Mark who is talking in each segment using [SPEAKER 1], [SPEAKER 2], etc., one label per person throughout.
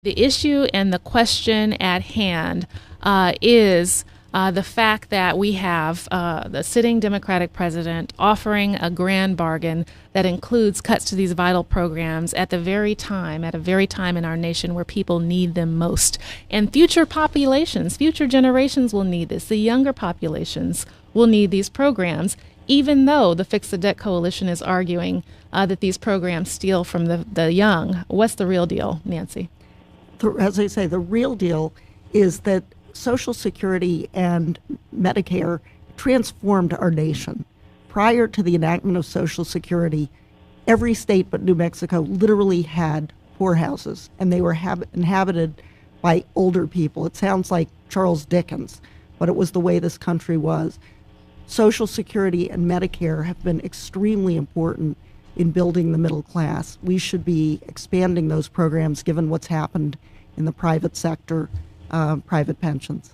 [SPEAKER 1] The issue and the question at hand is the fact that we have the sitting Democratic president offering a grand bargain that includes cuts to these vital programs at a very time in our nation where people need them most. And future populations, future generations will need this. The younger populations will need these programs, even though the Fix the Debt Coalition is arguing that these programs steal from the young. What's the real deal, Nancy?
[SPEAKER 2] As I say, the real deal is that Social Security and Medicare transformed our nation. Prior to the enactment of Social Security, every state but New Mexico literally had poorhouses, and they were inhabited by older people. It sounds like Charles Dickens, but it was the way this country was. Social Security and Medicare have been extremely important in building the middle class. We should be expanding those programs given what's happened in the private sector, private pensions.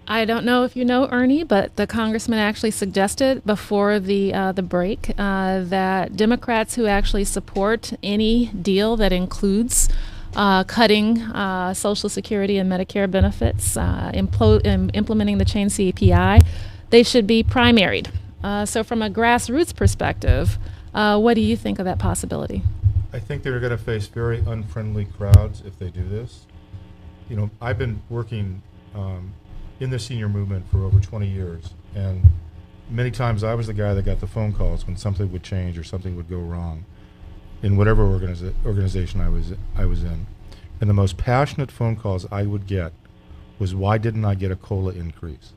[SPEAKER 1] I don't know if you know, Ernie, but the congressman actually suggested before the break that Democrats who actually support any deal that includes cutting Social Security and Medicare benefits, implementing the chain CPI, they should be primaried. So from a grassroots perspective, what do you think of that possibility?
[SPEAKER 3] I think they're going to face very unfriendly crowds if they do this. You know, I've been working in the senior movement for over 20 years, and many times I was the guy that got the phone calls when something would change or something would go wrong in whatever organization I was in. And the most passionate phone calls I would get was, why didn't I get a COLA increase?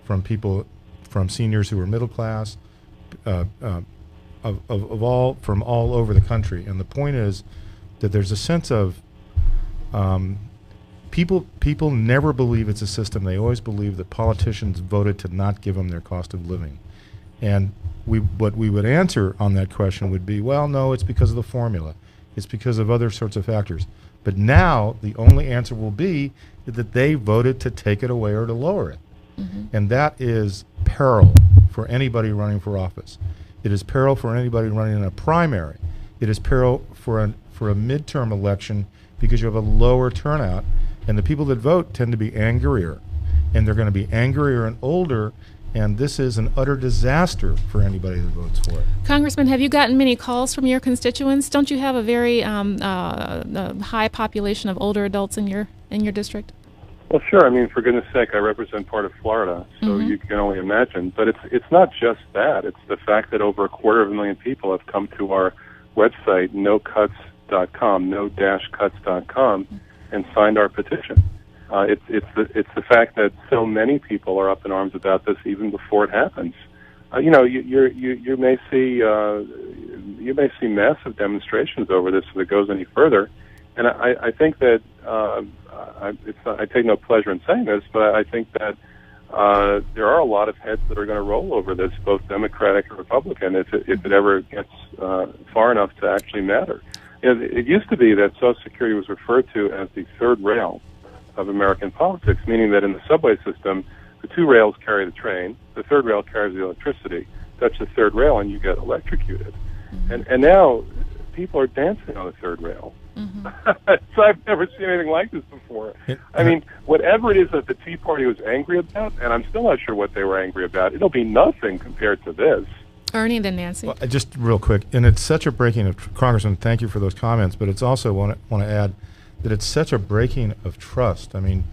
[SPEAKER 3] From people, from seniors who were middle class, from all over the country. And the point is that there's a sense of people never believe it's a system. They always believe that politicians voted to not give them their cost of living. And what we would answer on that question would be, well, no, it's because of the formula. It's because of other sorts of factors. But now the only answer will be that they voted to take it away or to lower it. Mm-hmm. And that is peril for anybody running for office. It is peril for anybody running in a primary. It is peril for a midterm election because you have a lower turnout, and the people that vote tend to be angrier, and they're going to be angrier and older, and this is an utter disaster for anybody that votes for it.
[SPEAKER 1] Congressman, have you gotten many calls from your constituents? Don't you have a very high population of older adults in your district?
[SPEAKER 4] Well, sure. I mean, for goodness sake, I represent part of Florida, so you can only imagine. But it's not just that. It's the fact that over 250,000 people have come to our website, nocuts.com, no-cuts.com, and signed our petition. It's the fact that so many people are up in arms about this even before it happens. You may see massive demonstrations over this if it goes any further, and I think that. I take no pleasure in saying this, but I think that there are a lot of heads that are going to roll over this, both Democratic and Republican, if it ever gets far enough to actually matter. It used to be that Social Security was referred to as the third rail of American politics, meaning that in the subway system, the two rails carry the train, the third rail carries the electricity. Touch the third rail and you get electrocuted. Mm-hmm. And now people are dancing on the third rail. Mm-hmm. So I've never seen anything like this before. I mean, whatever it is that the Tea Party was angry about, and I'm still not sure what they were angry about, it'll be nothing compared to this.
[SPEAKER 1] Ernie, then Nancy.
[SPEAKER 3] Well, just real quick, and it's such a breaking of Congressman, thank you for those comments, but it's also want to add that it's such a breaking of trust. I mean,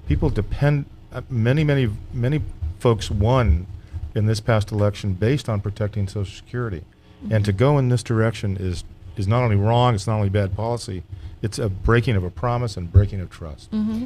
[SPEAKER 3] people depend, many folks won in this past election based on protecting Social Security. Mm-hmm. And to go in this direction is not only wrong, it's not only bad policy, it's a breaking of a promise and breaking of trust. Mm-hmm.